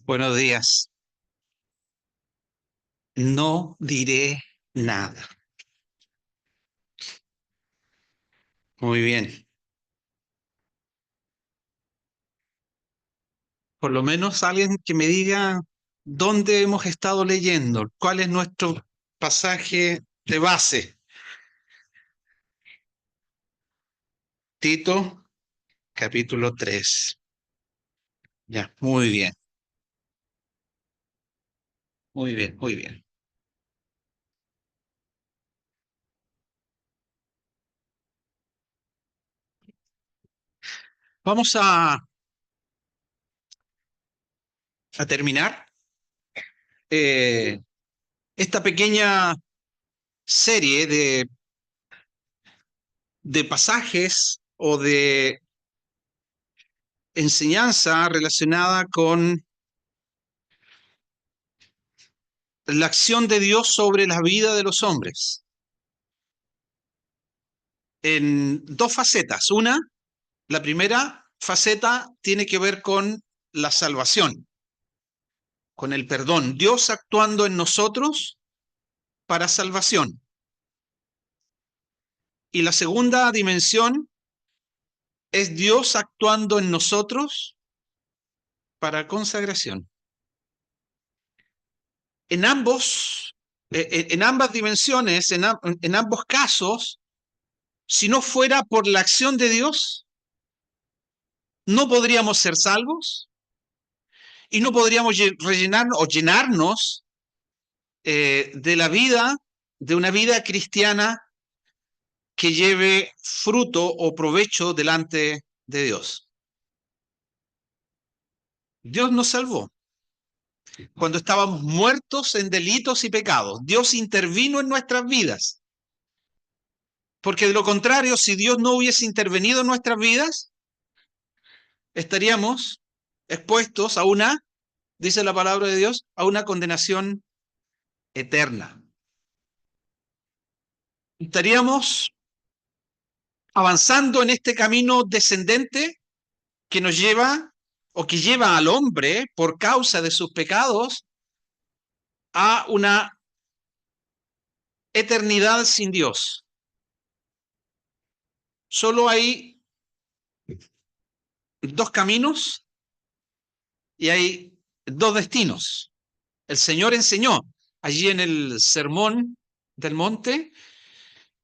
Buenos días. No diré nada. Muy bien. Por lo menos alguien que me diga dónde hemos estado leyendo, cuál es nuestro pasaje de base. Tito, capítulo 3. Ya, muy bien, muy bien, muy bien. Vamos a terminar esta pequeña serie de pasajes o de enseñanza relacionada con la acción de Dios sobre la vida de los hombres en dos facetas. La primera faceta tiene que ver con la salvación, con el perdón. Dios actuando en nosotros para salvación. Y la segunda dimensión es Dios actuando en nosotros para consagración. En en ambas dimensiones, en ambos casos, si no fuera por la acción de Dios, no podríamos ser salvos y no podríamos rellenar o llenarnos de la vida, de una vida cristiana que lleve fruto o provecho delante de Dios. Dios nos salvó cuando estábamos muertos en delitos y pecados. Dios intervino en nuestras vidas, porque de lo contrario, si Dios no hubiese intervenido en nuestras vidas, estaríamos expuestos a dice la palabra de Dios, a una condenación eterna. Estaríamos avanzando en este camino descendente que nos lleva o que lleva al hombre por causa de sus pecados a una eternidad sin Dios. Solo hay dos caminos y hay dos destinos. El Señor enseñó allí en el Sermón del Monte,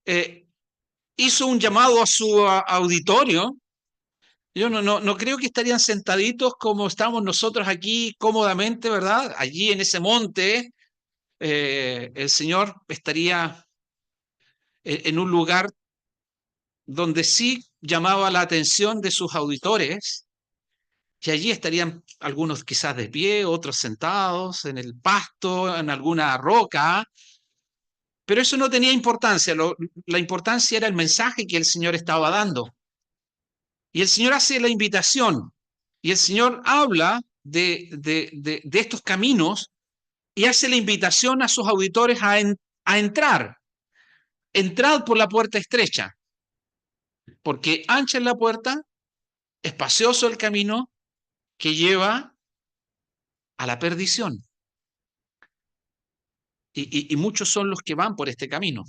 eh, hizo un llamado a su auditorio. Yo no creo que estarían sentaditos como estamos nosotros aquí cómodamente, ¿verdad? Allí en ese monte, el Señor estaría en un lugar donde sí llamaba la atención de sus auditores, y allí estarían algunos quizás de pie, otros sentados en el pasto, en alguna roca, pero eso no tenía importancia. La importancia era el mensaje que el Señor estaba dando. Y el Señor hace la invitación, y el Señor habla de estos caminos y hace la invitación a sus auditores a entrar. Entrad por la puerta estrecha, porque ancha es la puerta, espacioso el camino que lleva a la perdición. Y muchos son los que van por este camino,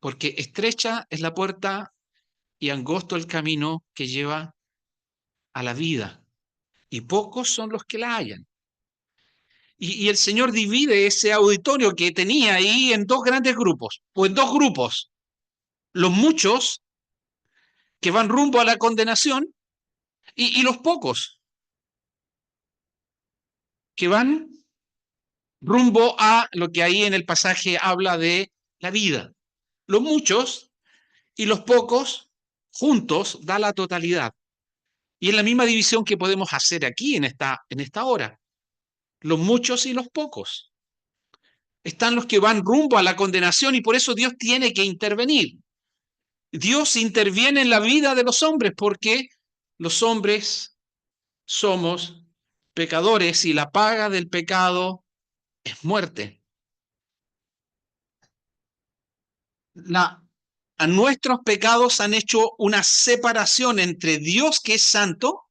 porque estrecha es la puerta y angosto el camino que lleva a la vida, y pocos son los que la hallan. Y el Señor divide ese auditorio que tenía ahí en dos grandes grupos, o en dos grupos: los muchos que van rumbo a la condenación y los pocos que van rumbo a lo que ahí en el pasaje habla de la vida. Los muchos y los pocos juntos da la totalidad. Y es la misma división que podemos hacer aquí en esta hora. Los muchos y los pocos. Están los que van rumbo a la condenación y por eso Dios tiene que intervenir. Dios interviene en la vida de los hombres porque los hombres somos pecadores y la paga del pecado es muerte. A nuestros pecados han hecho una separación entre Dios, que es santo,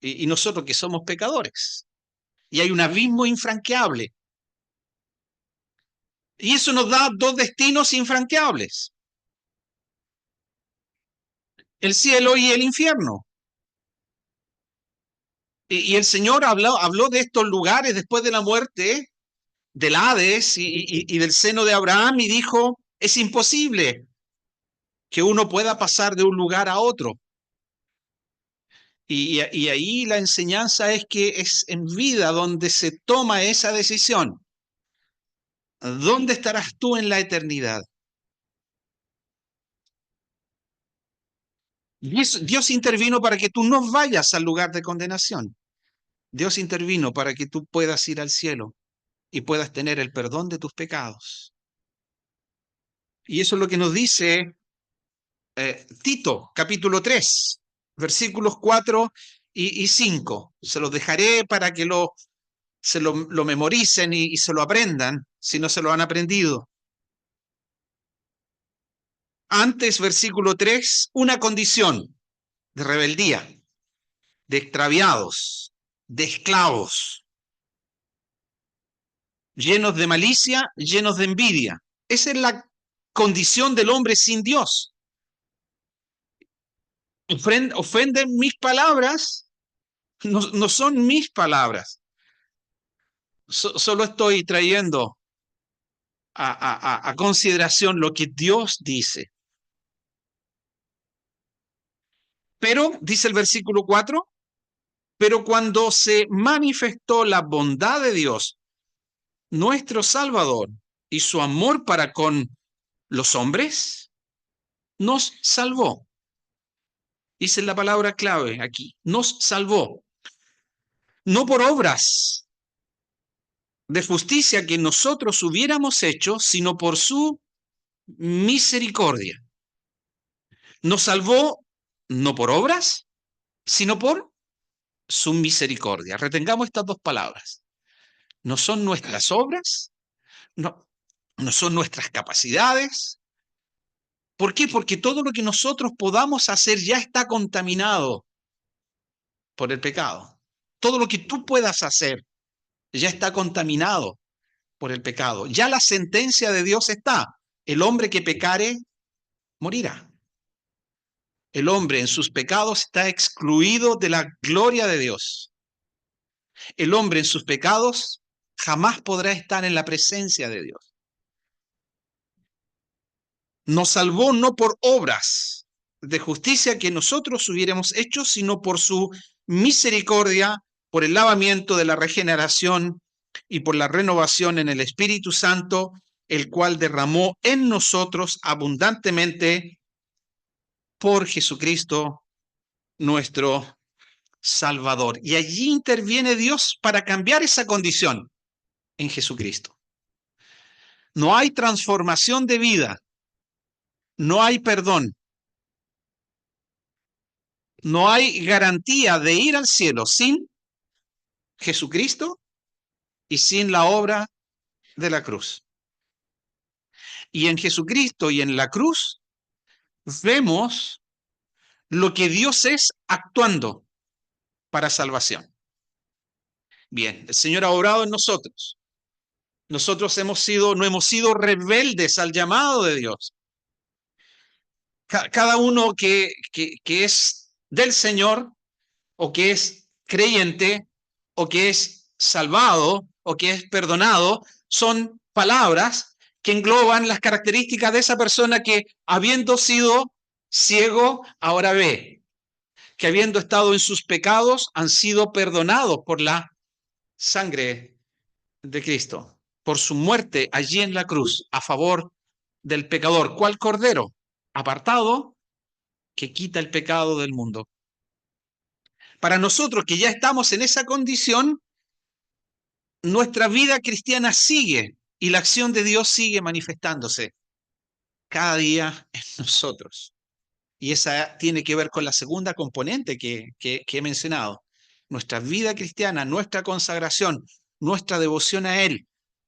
y nosotros que somos pecadores. Y hay un abismo infranqueable. Y eso nos da dos destinos infranqueables: el cielo y el infierno. Y el Señor habló de estos lugares después de la muerte, del Hades y del seno de Abraham, y dijo, es imposible que uno pueda pasar de un lugar a otro. Y ahí la enseñanza es que es en vida donde se toma esa decisión. ¿Dónde estarás tú en la eternidad? Dios intervino para que tú no vayas al lugar de condenación. Dios intervino para que tú puedas ir al cielo y puedas tener el perdón de tus pecados. Y eso es lo que nos dice Tito, capítulo 3, versículos 4 y 5. Se los dejaré para que lo memoricen y se lo aprendan, si no se lo han aprendido. Antes, versículo 3, una condición de rebeldía, de extraviados, de esclavos, llenos de malicia, llenos de envidia. Esa es la condición del hombre sin Dios. Ofenden mis palabras, no son mis palabras. Solo estoy trayendo a consideración lo que Dios dice. Pero, dice el versículo 4, pero cuando se manifestó la bondad de Dios, nuestro Salvador, y su amor para con los hombres, nos salvó. Dice la palabra clave aquí, nos salvó. No por obras de justicia que nosotros hubiéramos hecho, sino por su misericordia. Nos salvó no por obras, sino por su misericordia. Retengamos estas dos palabras. No son nuestras obras, no son nuestras capacidades. ¿Por qué? Porque todo lo que nosotros podamos hacer ya está contaminado por el pecado. Todo lo que tú puedas hacer ya está contaminado por el pecado. Ya la sentencia de Dios está. El hombre que pecare, morirá. El hombre en sus pecados está excluido de la gloria de Dios. El hombre en sus pecados jamás podrá estar en la presencia de Dios. Nos salvó no por obras de justicia que nosotros hubiéramos hecho, sino por su misericordia, por el lavamiento de la regeneración y por la renovación en el Espíritu Santo, el cual derramó en nosotros abundantemente por Jesucristo nuestro Salvador. Y allí interviene Dios para cambiar esa condición en Jesucristo. No hay transformación de vida, no hay perdón, no hay garantía de ir al cielo sin Jesucristo y sin la obra de la cruz. Y en Jesucristo y en la cruz vemos lo que Dios es actuando para salvación. Bien, el Señor ha obrado en nosotros. Nosotros no hemos sido rebeldes al llamado de Dios. Cada uno que es del Señor, o que es creyente, o que es salvado, o que es perdonado, son palabras que engloban las características de esa persona que, habiendo sido ciego, ahora ve, que habiendo estado en sus pecados, han sido perdonados por la sangre de Cristo, por su muerte allí en la cruz, a favor del pecador. ¿Cuál cordero? Apartado, que quita el pecado del mundo. Para nosotros que ya estamos en esa condición, nuestra vida cristiana sigue y la acción de Dios sigue manifestándose cada día en nosotros. Y esa tiene que ver con la segunda componente que he mencionado. Nuestra vida cristiana, nuestra consagración, nuestra devoción a Él,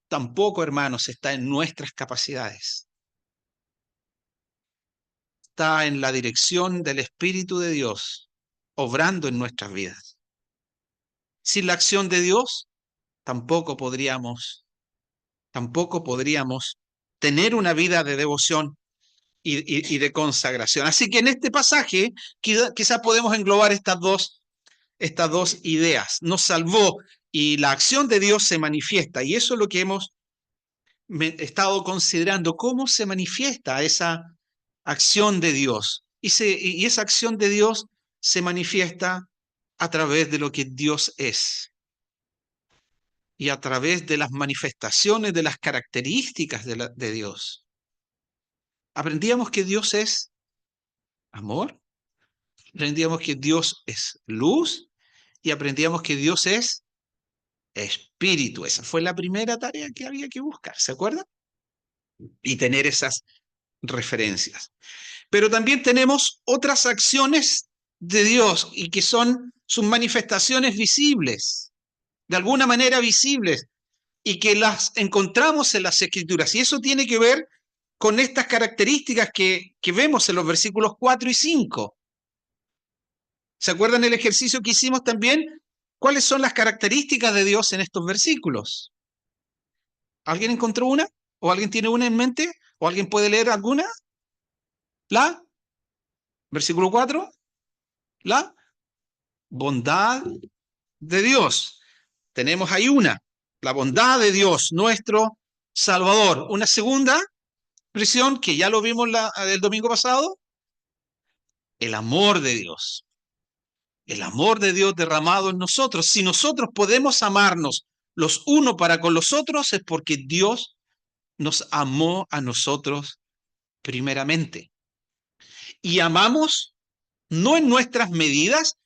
tampoco, hermanos, está en nuestras capacidades. Está en la dirección del Espíritu de Dios, obrando en nuestras vidas. sin la acción de Dios, tampoco podríamos tener una vida de devoción y de consagración. Así que en este pasaje quizás podemos englobar estas dos ideas. Nos salvó y la acción de Dios se manifiesta. Y eso es lo que hemos estado considerando, cómo se manifiesta esa acción de Dios. Y esa acción de Dios se manifiesta a través de lo que Dios es y a través de las manifestaciones de las características de Dios. Aprendíamos que Dios es amor, aprendíamos que Dios es luz y aprendíamos que Dios es espíritu. Esa fue la primera tarea que había que buscar, ¿se acuerdan? Y tener esas referencias. Pero también tenemos otras acciones de Dios y que son sus manifestaciones visibles, de alguna manera visibles, y que las encontramos en las Escrituras. Y eso tiene que ver con estas características que vemos en los versículos 4 y 5. ¿Se acuerdan el ejercicio que hicimos también? ¿Cuáles son las características de Dios en estos versículos? ¿Alguien encontró una? ¿O alguien tiene una en mente? ¿O alguien puede leer alguna? ¿La? Versículo 4. La bondad de Dios. Tenemos ahí una. La bondad de Dios, nuestro Salvador. Una segunda expresión que ya lo vimos el domingo pasado. El amor de Dios. El amor de Dios derramado en nosotros. Si nosotros podemos amarnos los unos para con los otros, es porque Dios nos amó a nosotros primeramente. Y amamos no en nuestras medidas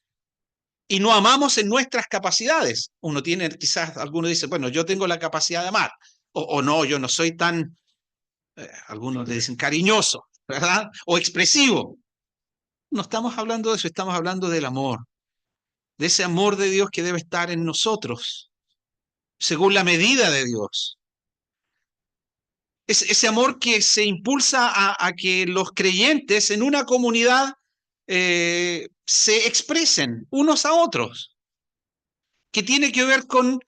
y no amamos en nuestras capacidades. Uno tiene, quizás alguno dice, bueno, yo tengo la capacidad de amar, o no, yo no soy tan, algunos le dicen cariñoso, ¿verdad? O expresivo. No estamos hablando de eso, estamos hablando del amor, de ese amor de Dios que debe estar en nosotros, según la medida de Dios. Ese amor que se impulsa a que los creyentes en una comunidad se expresen unos a otros, que tiene que ver con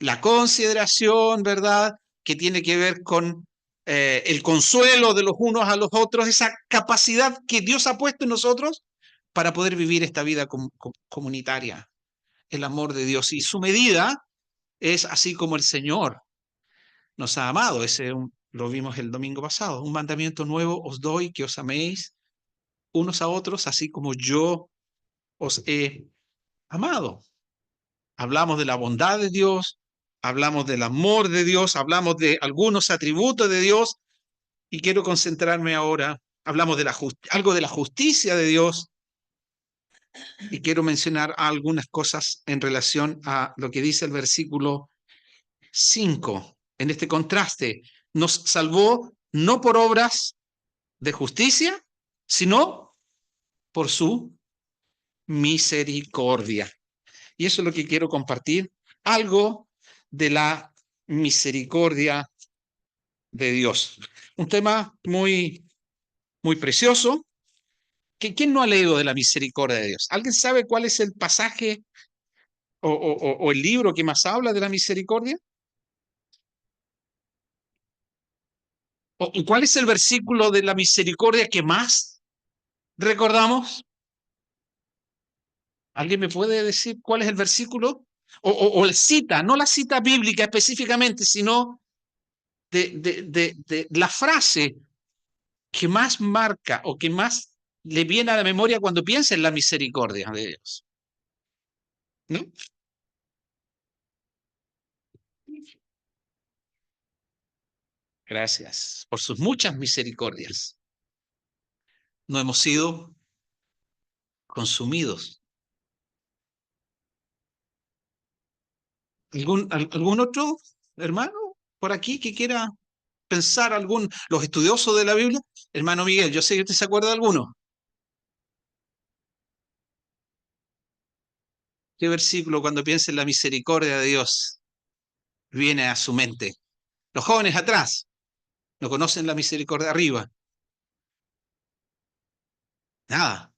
la consideración, ¿verdad? Que tiene que ver con el consuelo de los unos a los otros, esa capacidad que Dios ha puesto en nosotros para poder vivir esta vida comunitaria, el amor de Dios. Y su medida es así como el Señor nos ha amado. Lo vimos el domingo pasado. Un mandamiento nuevo os doy, que os améis unos a otros, así como yo os he amado. Hablamos de la bondad de Dios, hablamos del amor de Dios, hablamos de algunos atributos de Dios y quiero concentrarme ahora, hablamos de algo de la justicia de Dios y quiero mencionar algunas cosas en relación a lo que dice el versículo 5. En este contraste, nos salvó no por obras de justicia, sino por su misericordia. Y eso es lo que quiero compartir, algo de la misericordia de Dios. Un tema muy, muy precioso. ¿Quién no ha leído de la misericordia de Dios? ¿Alguien sabe cuál es el pasaje o el libro que más habla de la misericordia? ¿O cuál es el versículo de la misericordia que más recordamos? ¿Alguien me puede decir cuál es el versículo? O la cita, no la cita bíblica específicamente, sino de la frase que más marca o que más le viene a la memoria cuando piensa en la misericordia de Dios. ¿No? Gracias por sus muchas misericordias. No hemos sido consumidos. ¿Algún otro hermano por aquí que quiera pensar los estudiosos de la Biblia? Hermano Miguel, yo sé que usted se acuerda de alguno. ¿Qué versículo cuando piensa en la misericordia de Dios viene a su mente? Los jóvenes atrás no conocen la misericordia arriba. Nada.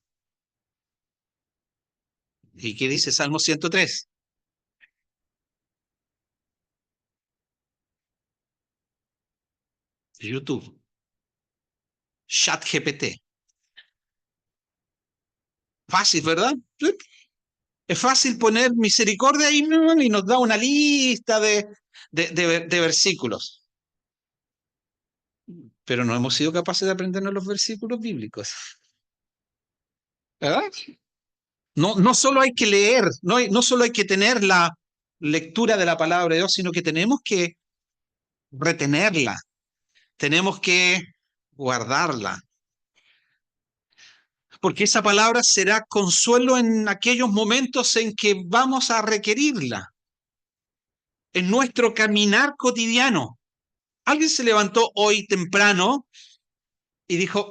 ¿Y qué dice Salmo 103? YouTube, ChatGPT. Fácil, ¿verdad? Es fácil poner misericordia y nos da una lista de versículos. Pero no hemos sido capaces de aprendernos los versículos bíblicos, ¿verdad? No, no solo hay que leer, no solo hay que tener la lectura de la palabra de Dios, sino que tenemos que retenerla, tenemos que guardarla, porque esa palabra será consuelo en aquellos momentos en que vamos a requerirla, en nuestro caminar cotidiano. Alguien se levantó hoy temprano y dijo,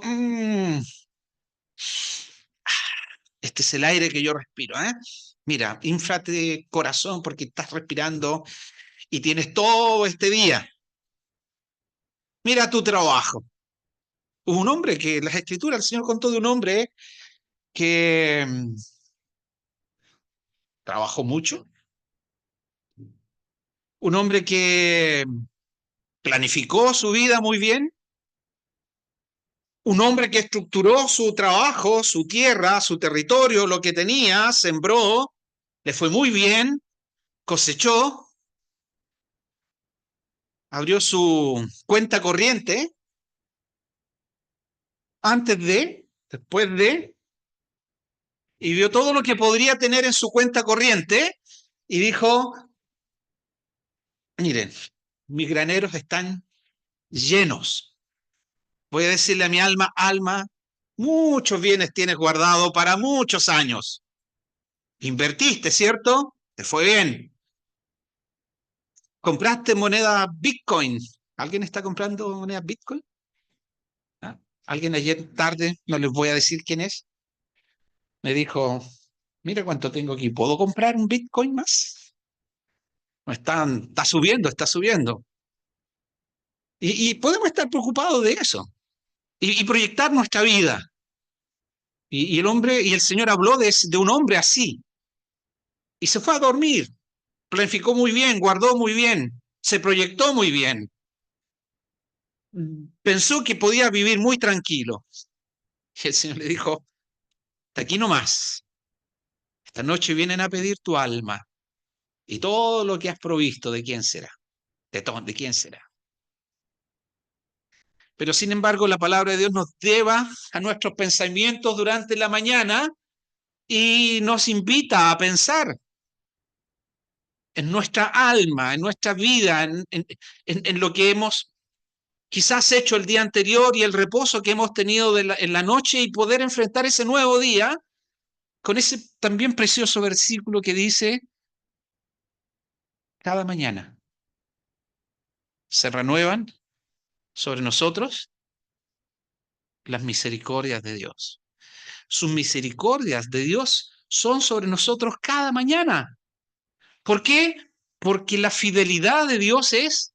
este es el aire que yo respiro, ¿eh? Mira, inflate corazón porque estás respirando y tienes todo este día. Mira tu trabajo. Hubo un hombre que, las escrituras, el Señor contó de un hombre que trabajó mucho, un hombre que planificó su vida muy bien, un hombre que estructuró su trabajo, su tierra, su territorio, lo que tenía, sembró, le fue muy bien, cosechó, abrió su cuenta corriente antes de, después de, y vio todo lo que podría tener en su cuenta corriente y dijo, miren, mis graneros están llenos. Voy a decirle a mi alma, alma, muchos bienes tienes guardado para muchos años. Invertiste, ¿cierto? Te fue bien. Compraste moneda Bitcoin. ¿Alguien está comprando moneda Bitcoin? ¿Ah? Alguien ayer tarde, no les voy a decir quién es, me dijo, mira cuánto tengo aquí, ¿puedo comprar un Bitcoin más? No está subiendo, está subiendo. Y podemos estar preocupados de eso y proyectar nuestra vida. Y el hombre, y el Señor habló de un hombre así, y se fue a dormir, planificó muy bien, guardó muy bien, se proyectó muy bien, pensó que podía vivir muy tranquilo. Y el Señor le dijo, hasta aquí nomás, esta noche vienen a pedir tu alma y todo lo que has provisto, ¿de quién será? ¿De quién será? Pero sin embargo, la palabra de Dios nos lleva a nuestros pensamientos durante la mañana y nos invita a pensar en nuestra alma, en nuestra vida, en lo que hemos quizás hecho el día anterior y el reposo que hemos tenido en la noche y poder enfrentar ese nuevo día con ese también precioso versículo que dice, cada mañana se renuevan sobre nosotros las misericordias de Dios. Sus misericordias de Dios son sobre nosotros cada mañana. ¿Por qué? Porque la fidelidad de Dios es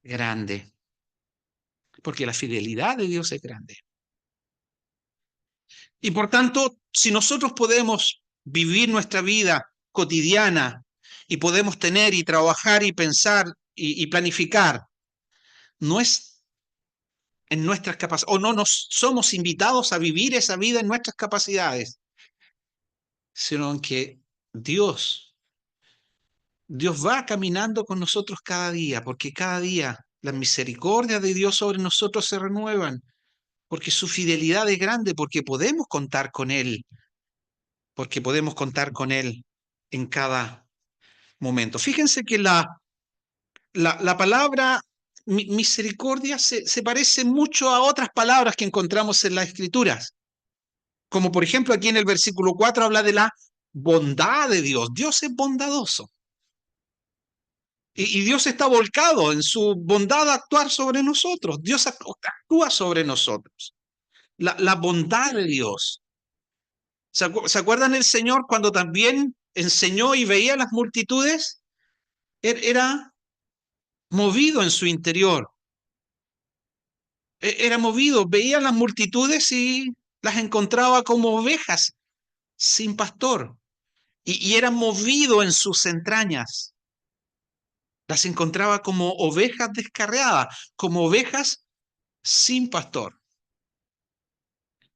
grande. Porque la fidelidad de Dios es grande. Y por tanto, si nosotros podemos vivir nuestra vida cotidiana y podemos tener y trabajar y pensar y planificar, no es en nuestras capacidades, o no nos somos invitados a vivir esa vida en nuestras capacidades, sino en que Dios, Dios va caminando con nosotros cada día, porque cada día las misericordias de Dios sobre nosotros se renuevan, porque su fidelidad es grande, porque podemos contar con Él, porque podemos contar con Él en cada momento. Fíjense que la palabra misericordia se parece mucho a otras palabras que encontramos en las Escrituras, como por ejemplo aquí en el versículo 4 habla de la bondad de Dios. Dios es bondadoso. Y Dios está volcado en su bondad a actuar sobre nosotros. Dios actúa sobre nosotros. La bondad de Dios. ¿Se acuerdan el Señor cuando también enseñó y veía las multitudes? Era movido en su interior. Era movido, veía las multitudes y las encontraba como ovejas sin pastor. Y era movido en sus entrañas. Las encontraba como ovejas descarriadas, como ovejas sin pastor.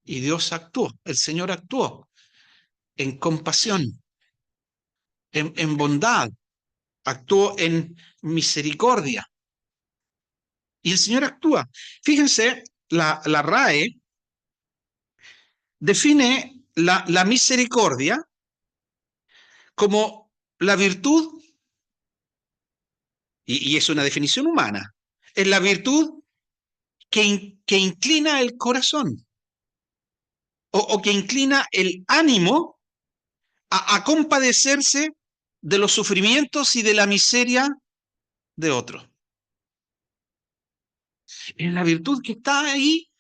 Y Dios actuó, el Señor actuó en compasión, en bondad, actuó en misericordia. Y el Señor actúa. Fíjense, la RAE define la misericordia como la virtud, y es una definición humana, es la virtud que inclina el corazón o que inclina el ánimo a compadecerse de los sufrimientos y de la miseria de otros. Es la virtud que está ahí,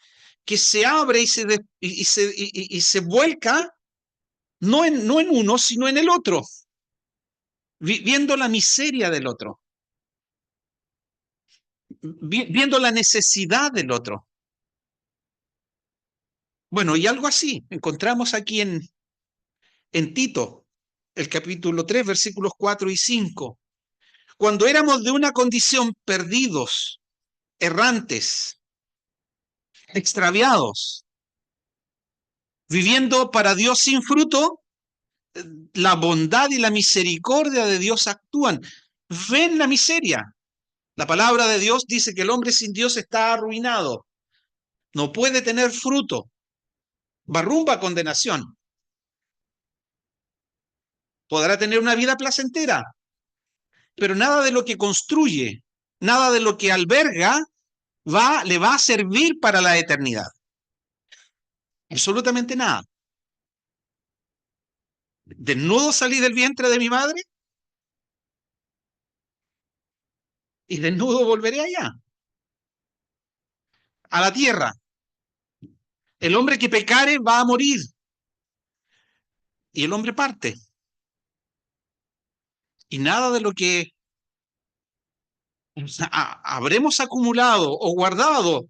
que se abre y se vuelca no en uno, sino en el otro, viendo la miseria del otro, viendo la necesidad del otro. Bueno, y algo así encontramos aquí en Tito, el capítulo 3, versículos 4 y 5. Cuando éramos de una condición perdidos, errantes, extraviados, viviendo para Dios sin fruto, la bondad y la misericordia de Dios actúan. Ven la miseria. La palabra de Dios dice que el hombre sin Dios está arruinado, no puede tener fruto, va rumbo a condenación. Podrá tener una vida placentera, pero nada de lo que construye, nada de lo que alberga le va a servir para la eternidad. Absolutamente nada. Desnudo salí del vientre de mi madre y desnudo volveré allá, a la tierra. El hombre que pecare va a morir y el hombre parte. Y nada de lo que habremos acumulado o guardado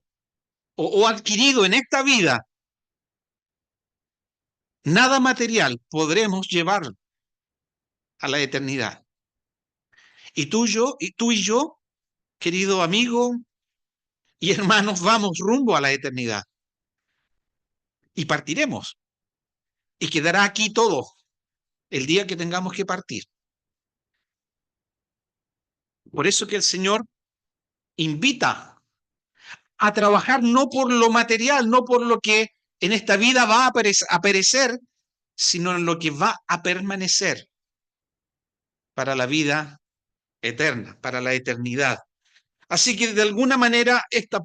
o adquirido en esta vida, nada material podremos llevar a la eternidad. Y tú y yo, querido amigo y hermanos, vamos rumbo a la eternidad. Y partiremos. Y quedará aquí todo el día que tengamos que partir. Por eso que el Señor invita a trabajar no por lo material, no por lo que en esta vida va a perecer, sino en lo que va a permanecer para la vida eterna, para la eternidad. Así que de alguna manera esta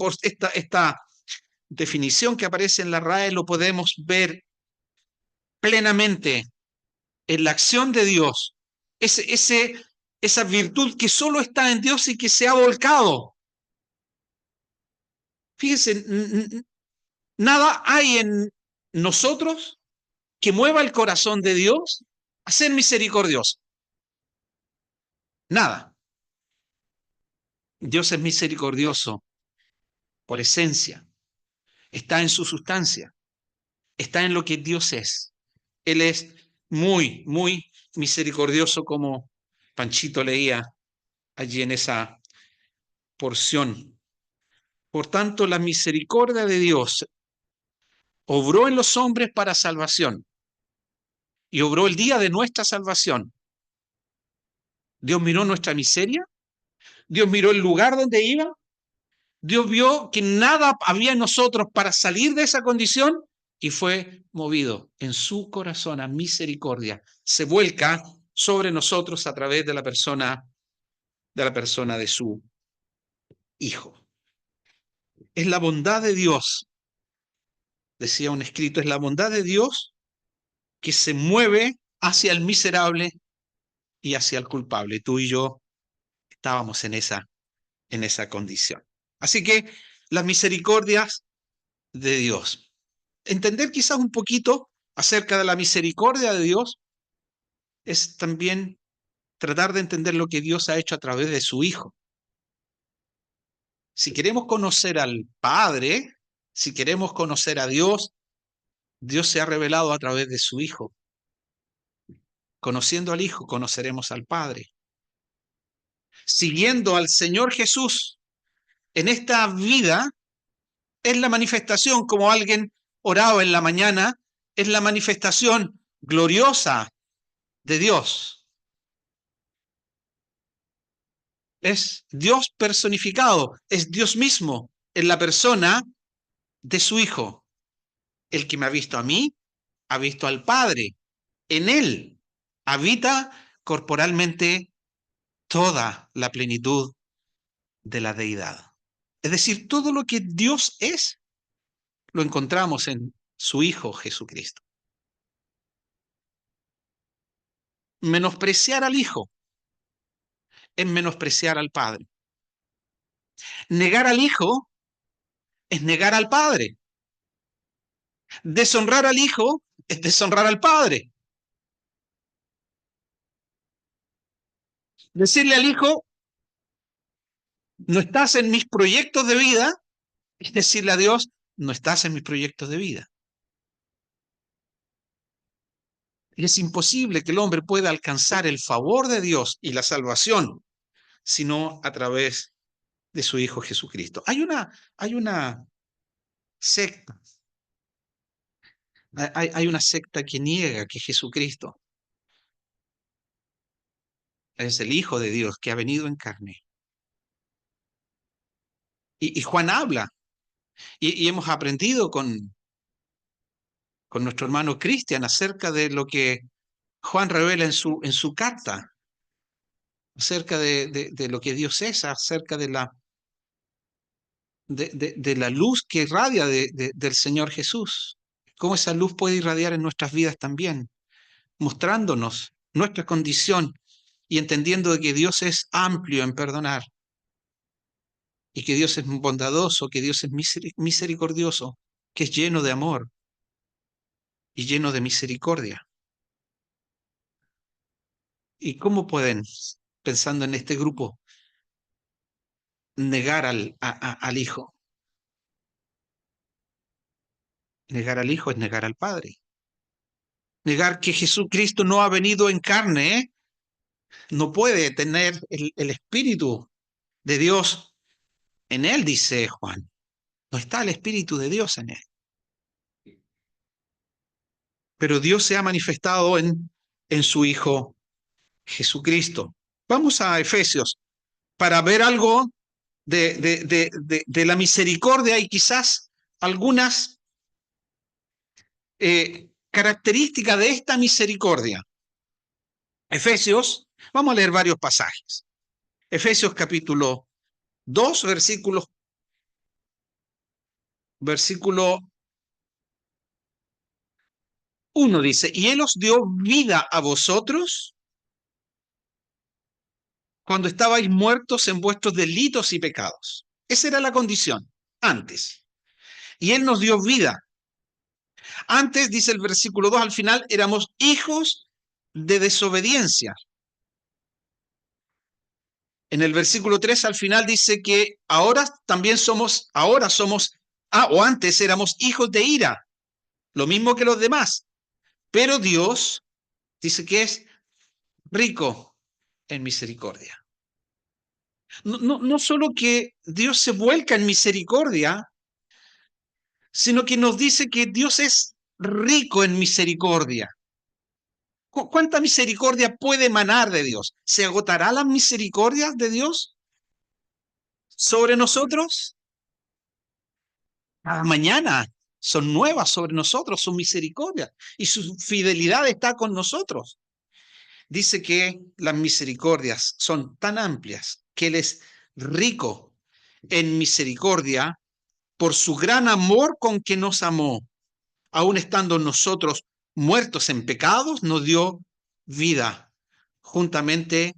definición que aparece en la RAE lo podemos ver plenamente en la acción de Dios, esa virtud que solo está en Dios y que se ha volcado. Fíjense, nada hay en nosotros que mueva el corazón de Dios a ser misericordioso. Nada. Dios es misericordioso por esencia. Está en su sustancia. Está en lo que Dios es. Él es muy, muy misericordioso, como Panchito leía allí en esa porción. Por tanto, la misericordia de Dios obró en los hombres para salvación y obró el día de nuestra salvación. Dios miró nuestra miseria, Dios miró el lugar donde iba, Dios vio que nada había en nosotros para salir de esa condición y fue movido en su corazón a misericordia. Se vuelca sobre nosotros a través de la persona de su Hijo. Es la bondad de Dios, decía un escrito, es la bondad de Dios que se mueve hacia el miserable y hacia el culpable. Tú y yo estábamos en esa condición. Así que las misericordias de Dios. Entender quizás un poquito acerca de la misericordia de Dios es también tratar de entender lo que Dios ha hecho a través de su Hijo. Si queremos conocer al Padre, si queremos conocer a Dios, Dios se ha revelado a través de su Hijo. Conociendo al Hijo, conoceremos al Padre. siguiendo al Señor Jesús en esta vida, es la manifestación, como alguien oraba en la mañana, es la manifestación gloriosa de Dios. Es Dios personificado, es Dios mismo en la persona de su Hijo. El que me ha visto a mí, ha visto al Padre. En Él habita corporalmente toda la plenitud de la deidad. Es decir, todo lo que Dios es, lo encontramos en su Hijo Jesucristo. Menospreciar al Hijo es menospreciar al Padre. Negar al Hijo es negar al Padre. Deshonrar al Hijo es deshonrar al Padre. Decirle al Hijo, no estás en mis proyectos de vida, es decirle a Dios, no estás en mis proyectos de vida. Y es imposible que el hombre pueda alcanzar el favor de Dios y la salvación, sino a través de su Hijo Jesucristo. Hay una secta, hay una secta que niega que Jesucristo es el Hijo de Dios que ha venido en carne. Y Juan habla, y hemos aprendido con nuestro hermano Cristian acerca de lo que Juan revela en su carta, acerca de lo que Dios es, acerca de la luz que irradia del Señor Jesús. Cómo esa luz puede irradiar en nuestras vidas también, mostrándonos nuestra condición y entendiendo de que Dios es amplio en perdonar y que Dios es bondadoso, que Dios es misericordioso, que es lleno de amor y lleno de misericordia. ¿Y cómo pueden, pensando en este grupo, negar al Hijo? Negar al Hijo es negar al Padre. Negar que Jesucristo no ha venido en carne, ¿eh? No puede tener el Espíritu de Dios en él, dice Juan. No está el Espíritu de Dios en él. Pero Dios se ha manifestado en su Hijo Jesucristo. Vamos a Efesios para ver algo de la misericordia y quizás algunas características de esta misericordia. Efesios, vamos a leer varios pasajes. Efesios capítulo 2, versículo 1 dice, y Él os dio vida a vosotros cuando estabais muertos en vuestros delitos y pecados. Esa era la condición, antes. Y Él nos dio vida. Antes, dice el versículo 2 al final, éramos hijos de desobediencia. En el versículo 3 al final dice que ahora somos, o antes éramos hijos de ira, lo mismo que los demás. Pero Dios dice que es rico en misericordia. No solo que Dios se vuelca en misericordia, sino que nos dice que Dios es rico en misericordia. ¿Cuánta misericordia puede emanar de Dios? ¿Se agotará las misericordias de Dios sobre nosotros? Cada mañana son nuevas sobre nosotros, su misericordia y su fidelidad está con nosotros. Dice que las misericordias son tan amplias que Él es rico en misericordia por su gran amor con que nos amó. Aun estando nosotros muertos en pecados, nos dio vida juntamente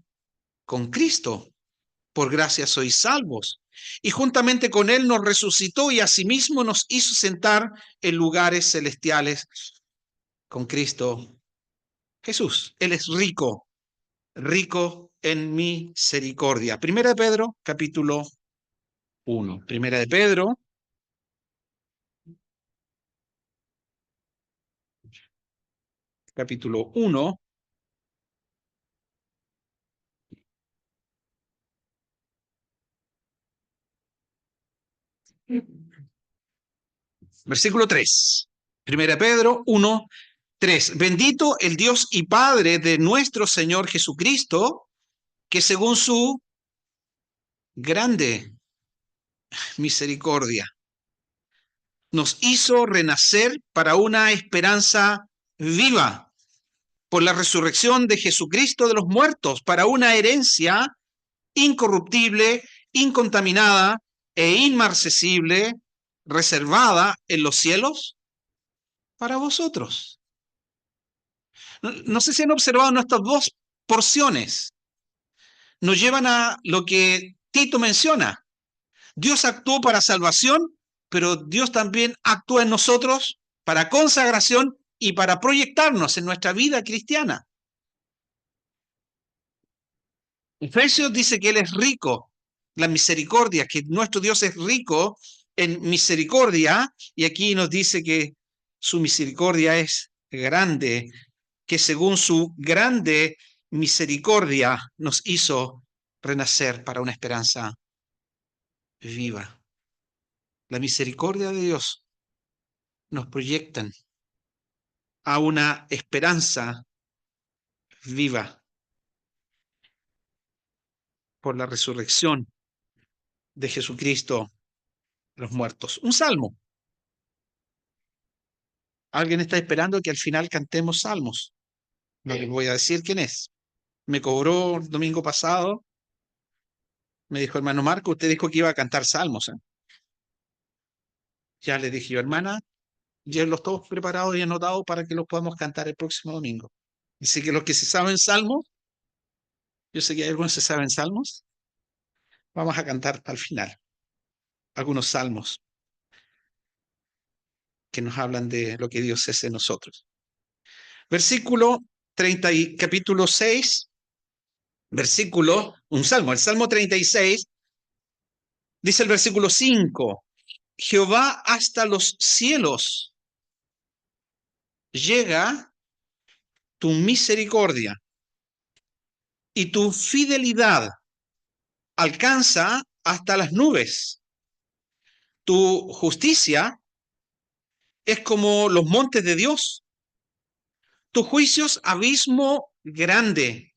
con Cristo. Por gracia sois salvos. Y juntamente con Él nos resucitó y asimismo nos hizo sentar en lugares celestiales con Cristo Jesús. Él es rico, rico en misericordia. Primera de Pedro, capítulo 1. Primera de Pedro, capítulo 1. Versículo 3. Primera Pedro 1, 3. Bendito el Dios y Padre de nuestro Señor Jesucristo, que según su grande misericordia nos hizo renacer para una esperanza viva por la resurrección de Jesucristo de los muertos, para una herencia incorruptible, incontaminada e inmarcesible, reservada en los cielos para vosotros. No sé si han observado nuestras dos porciones. Nos llevan a lo que Tito menciona. Dios actuó para salvación, pero Dios también actúa en nosotros para consagración y para proyectarnos en nuestra vida cristiana. Efesios dice que Él es rico, la misericordia, que nuestro Dios es rico en misericordia, y aquí nos dice que su misericordia es grande, que según su grande misericordia nos hizo renacer para una esperanza viva. La misericordia de Dios nos proyecta a una esperanza viva por la resurrección de Jesucristo de los muertos. Un salmo. Alguien está esperando que al final cantemos salmos. No les voy a decir quién es. Me cobró el domingo pasado. Me dijo, hermano Marco, usted dijo que iba a cantar salmos, ¿eh? Ya le dije yo, hermana, ya los todos preparados y anotados para que los podamos cantar el próximo domingo. Así que los que se saben salmos, yo sé que hay algunos que se saben salmos, vamos a cantar al final algunos salmos que nos hablan de lo que Dios es en nosotros. Versículo 30 y capítulo 6, un salmo, el Salmo 36, dice el versículo 5, Jehová hasta los cielos llega tu misericordia y tu fidelidad alcanza hasta las nubes. Tu justicia es como los montes de Dios. Tus juicios abismo grande.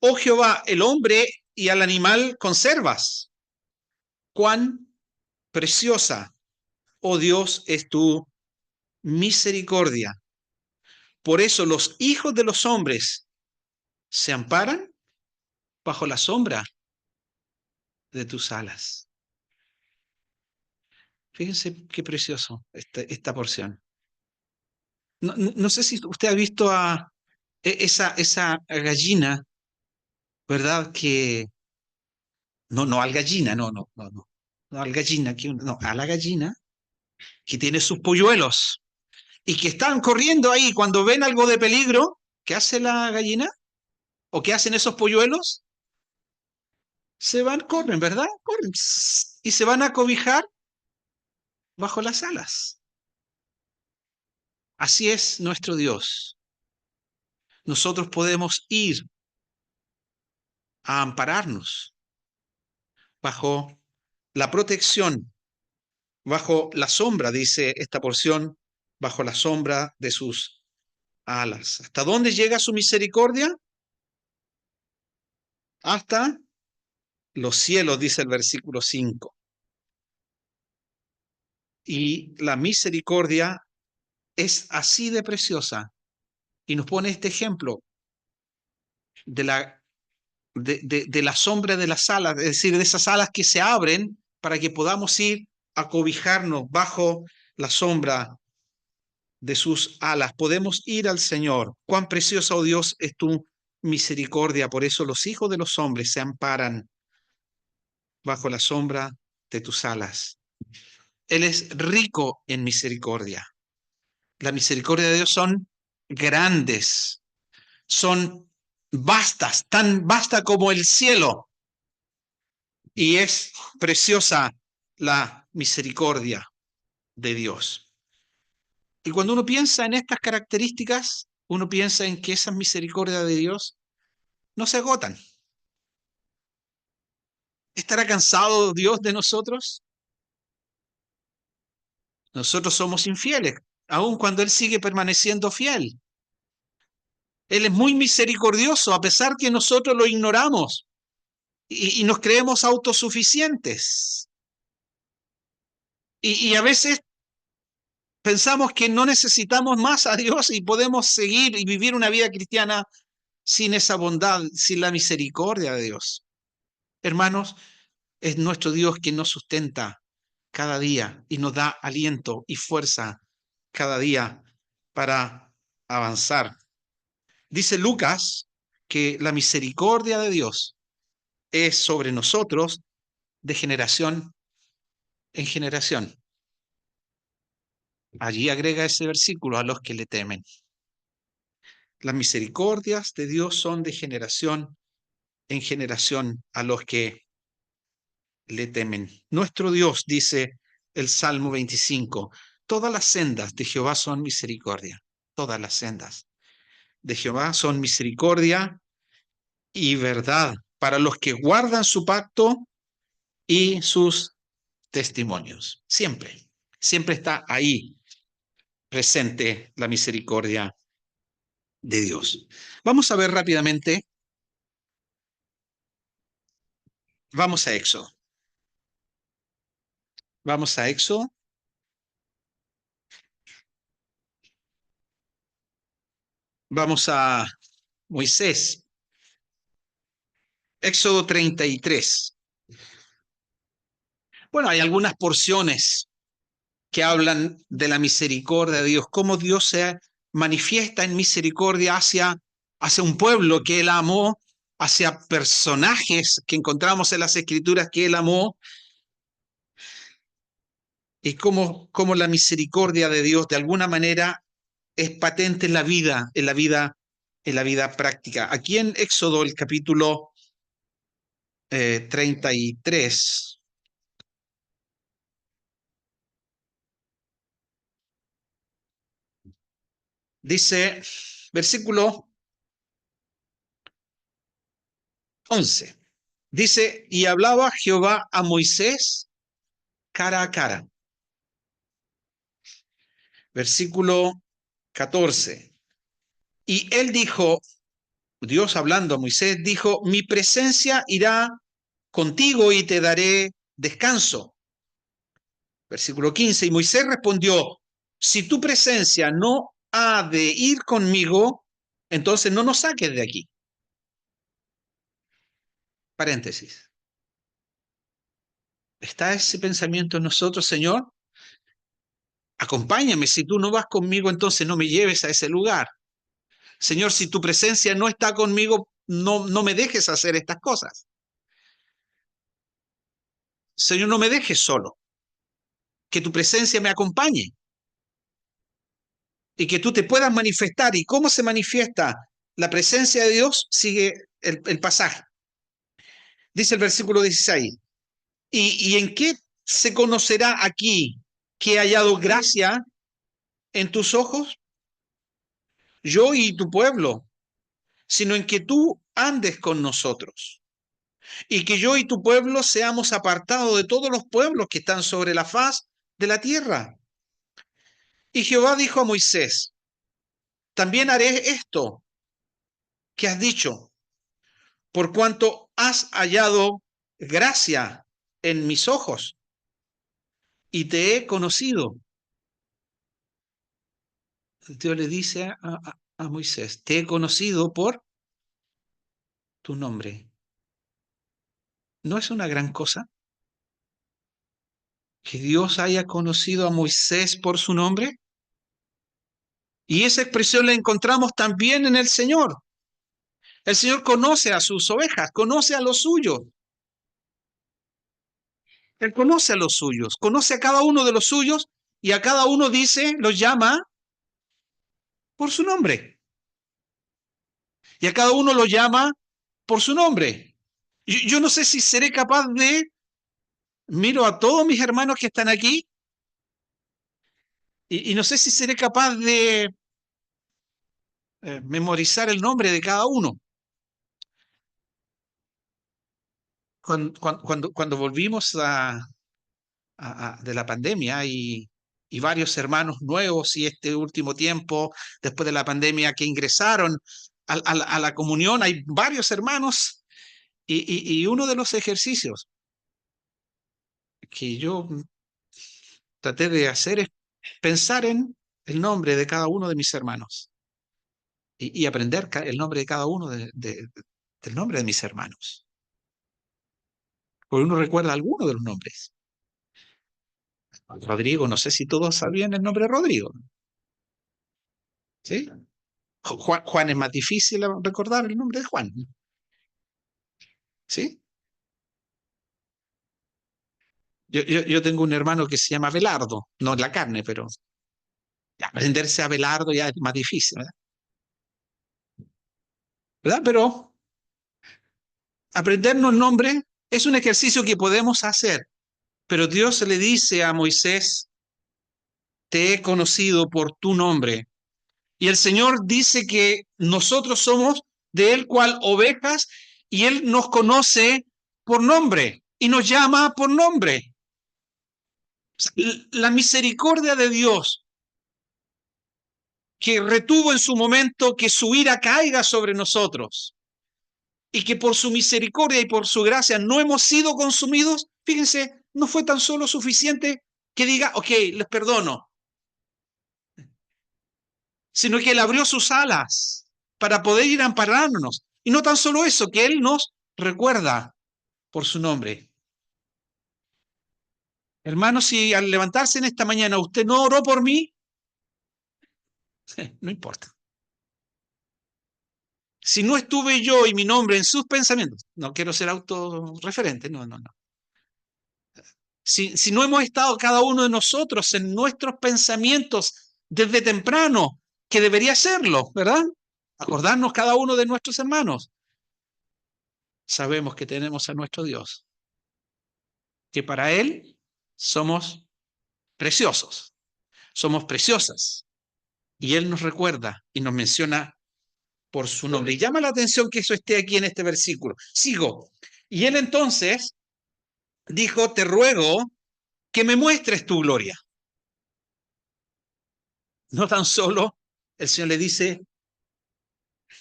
Oh Jehová, el hombre y al animal conservas. Cuán preciosa, oh Dios, es tu misericordia. Por eso los hijos de los hombres se amparan bajo la sombra de tus alas. Fíjense qué precioso esta porción. No sé si usted ha visto a esa gallina, ¿verdad? Que no al gallina, no al gallina, no, a la gallina que tiene sus polluelos y que están corriendo ahí cuando ven algo de peligro. ¿Qué hace la gallina? ¿O qué hacen esos polluelos? Se van, corren, ¿verdad? Corren y se van a cobijar bajo las alas. Así es nuestro Dios. Nosotros podemos ir a ampararnos bajo la protección, bajo la sombra, dice esta porción, bajo la sombra de sus alas. ¿Hasta dónde llega su misericordia? Hasta los cielos, dice el versículo 5. Y la misericordia es así de preciosa. Y nos pone este ejemplo de la sombra de las alas, es decir, de esas alas que se abren para que podamos ir a cobijarnos bajo la sombra de sus alas. Podemos ir al Señor. Cuán preciosa, oh Dios, es tu misericordia. Por eso los hijos de los hombres se amparan bajo la sombra de tus alas. Él es rico en misericordia. La misericordia de Dios son grandes, son vastas, tan vasta como el cielo. Y es preciosa la misericordia de Dios. Y cuando uno piensa en estas características, uno piensa en que esas misericordias de Dios no se agotan. ¿Estará cansado Dios de nosotros? Nosotros somos infieles, aun cuando Él sigue permaneciendo fiel. Él es muy misericordioso, a pesar que nosotros lo ignoramos y nos creemos autosuficientes. Y a veces pensamos que no necesitamos más a Dios y podemos seguir y vivir una vida cristiana sin esa bondad, sin la misericordia de Dios. Hermanos, es nuestro Dios quien nos sustenta cada día y nos da aliento y fuerza cada día para avanzar. Dice Lucas que la misericordia de Dios es sobre nosotros de generación en generación. Allí agrega ese versículo: a los que le temen. Las misericordias de Dios son de generación en generación a los que le temen. Nuestro Dios, dice el Salmo 25, todas las sendas de Jehová son misericordia. Todas las sendas de Jehová son misericordia y verdad para los que guardan su pacto y sus testimonios. Siempre, siempre está ahí presente la misericordia de Dios. Vamos a ver rápidamente, vamos a Éxodo. Vamos a Éxodo. Vamos a Moisés. Éxodo 33. Bueno, hay algunas porciones que hablan de la misericordia de Dios, cómo Dios se manifiesta en misericordia hacia un pueblo que Él amó, hacia personajes que encontramos en las Escrituras que Él amó, y cómo la misericordia de Dios de alguna manera es patente en la vida, en la vida práctica. Aquí en Éxodo, el capítulo 33, dice, versículo 11, dice, y hablaba Jehová a Moisés cara a cara. Versículo 14, y él dijo, Dios hablando a Moisés, dijo, mi presencia irá contigo y te daré descanso. Versículo 15, y Moisés respondió, si tu presencia no ha de ir conmigo, entonces no nos saques de aquí. Paréntesis. ¿Está ese pensamiento en nosotros, Señor? Acompáñame, si tú no vas conmigo, entonces no me lleves a ese lugar. Señor, si tu presencia no está conmigo, no me dejes hacer estas cosas. Señor, no me dejes solo. Que tu presencia me acompañe y que tú te puedas manifestar. ¿Y cómo se manifiesta la presencia de Dios? Sigue el pasaje. Dice el versículo 16. ¿Y en qué se conocerá aquí que he hallado gracia en tus ojos? Yo y tu pueblo, sino en que tú andes con nosotros y que yo y tu pueblo seamos apartados de todos los pueblos que están sobre la faz de la tierra. Y Jehová dijo a Moisés, también haré esto que has dicho, por cuanto has hallado gracia en mis ojos y te he conocido. Dios le dice a Moisés, te he conocido por tu nombre. ¿No es una gran cosa que Dios haya conocido a Moisés por su nombre? Y esa expresión la encontramos también en el Señor. El Señor conoce a sus ovejas, conoce a los suyos. Él conoce a los suyos, conoce a cada uno de los suyos y a cada uno dice, los llama por su nombre. Y a cada uno lo llama por su nombre. Yo no sé si seré capaz miro a todos mis hermanos que están aquí y no sé si seré capaz de memorizar el nombre de cada uno. Cuando volvimos de la pandemia y varios hermanos nuevos y este último tiempo, después de la pandemia, que ingresaron a la comunión. Hay varios hermanos y uno de los ejercicios que yo traté de hacer es pensar en el nombre de cada uno de mis hermanos y aprender el nombre de cada uno del nombre de mis hermanos. Porque uno recuerda alguno de los nombres. Rodrigo, no sé si todos sabían el nombre de Rodrigo, ¿sí? Juan es más difícil recordar el nombre de Juan, ¿sí? Yo tengo un hermano que se llama Belardo, no en la carne, pero ya, aprenderse a Belardo ya es más difícil, ¿verdad? ¿Verdad? Pero aprendernos el nombre es un ejercicio que podemos hacer, pero Dios le dice a Moisés, te he conocido por tu nombre. Y el Señor dice que nosotros somos de Él cual ovejas y Él nos conoce por nombre y nos llama por nombre. La misericordia de Dios que retuvo en su momento que su ira caiga sobre nosotros y que por su misericordia y por su gracia no hemos sido consumidos, fíjense, no fue tan solo suficiente que diga, ok, les perdono, sino que Él abrió sus alas para poder ir amparándonos. Y no tan solo eso, que Él nos recuerda por su nombre. Hermano, si al levantarse en esta mañana usted no oró por mí, no importa. Si no estuve yo y mi nombre en sus pensamientos, no quiero ser autorreferente, no, no, no. Si no hemos estado cada uno de nosotros en nuestros pensamientos desde temprano, que debería serlo, ¿verdad? Acordarnos cada uno de nuestros hermanos. Sabemos que tenemos a nuestro Dios, que para Él somos preciosos, somos preciosas. Y Él nos recuerda y nos menciona por su nombre. Y llama la atención que eso esté aquí en este versículo. Sigo. Y Él entonces dijo, te ruego que me muestres tu gloria. No tan solo el Señor le dice,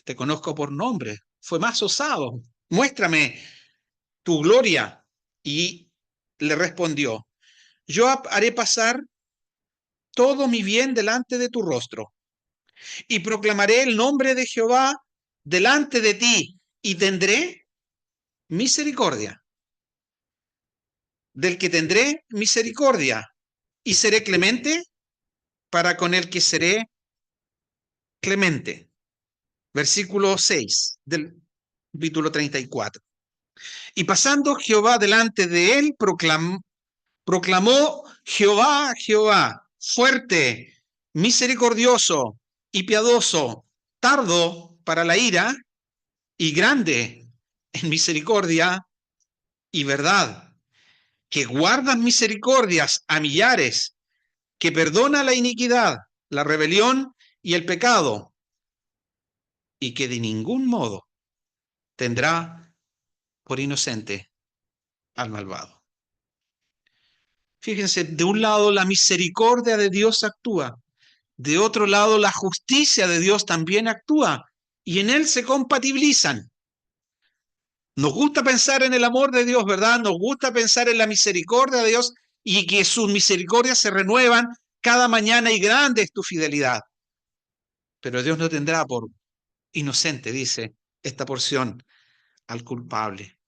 te conozco por nombre. Fue más osado. Muéstrame tu gloria. Y le respondió, yo haré pasar todo mi bien delante de tu rostro y proclamaré el nombre de Jehová delante de ti y tendré misericordia del que tendré misericordia y seré clemente para con el que seré clemente. Versículo 6 del capítulo 34. Y pasando Jehová delante de él, proclamó Jehová, Jehová, fuerte, misericordioso y piadoso, tardo para la ira y grande en misericordia y verdad, que guarda misericordias a millares, que perdona la iniquidad, la rebelión y el pecado, y que de ningún modo tendrá por inocente al malvado. Fíjense, de un lado la misericordia de Dios actúa, de otro lado la justicia de Dios también actúa, y en él se compatibilizan. Nos gusta pensar en el amor de Dios, ¿verdad? Nos gusta pensar en la misericordia de Dios y que sus misericordias se renuevan cada mañana y grande es tu fidelidad. Pero Dios no tendrá por inocente, dice esta porción, al culpable.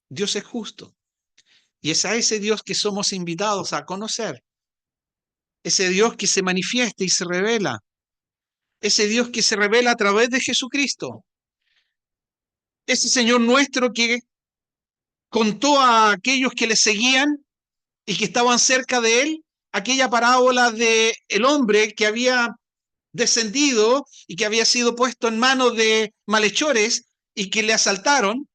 Dios es justo. Y es a ese Dios que somos invitados a conocer. Ese Dios que se manifiesta y se revela. Ese Dios que se revela a través de Jesucristo. Ese Señor nuestro que contó a aquellos que le seguían y que estaban cerca de él aquella parábola de el hombre que había descendido y que había sido puesto en manos de malhechores y que le asaltaron.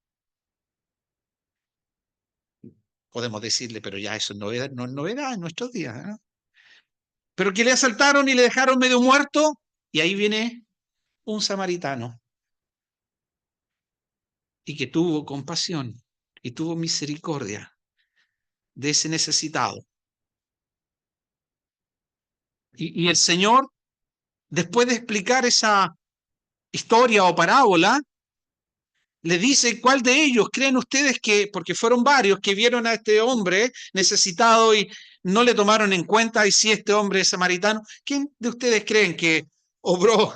Podemos decirle, pero ya eso no es novedad en nuestros días, ¿eh? Pero que le asaltaron y le dejaron medio muerto, y ahí viene un samaritano y que tuvo compasión y tuvo misericordia de ese necesitado. Y el Señor, después de explicar esa historia o parábola, le dice cuál de ellos creen ustedes que, porque fueron varios que vieron a este hombre necesitado y no le tomaron en cuenta, y si este hombre es samaritano, ¿quién de ustedes creen que obró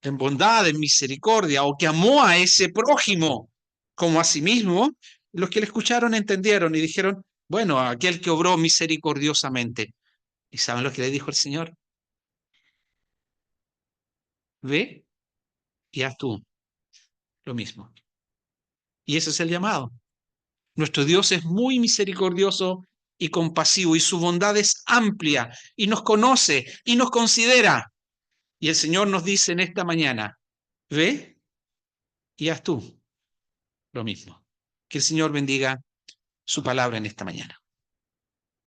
en bondad, en misericordia, o que amó a ese prójimo como a sí mismo? Los que le escucharon entendieron y dijeron, bueno, aquel que obró misericordiosamente. ¿Y saben lo que le dijo el Señor? Ve y haz tú lo mismo. Y ese es el llamado. Nuestro Dios es muy misericordioso y compasivo, y su bondad es amplia, y nos conoce y nos considera. Y el Señor nos dice en esta mañana, ve y haz tú lo mismo. Que el Señor bendiga su palabra en esta mañana.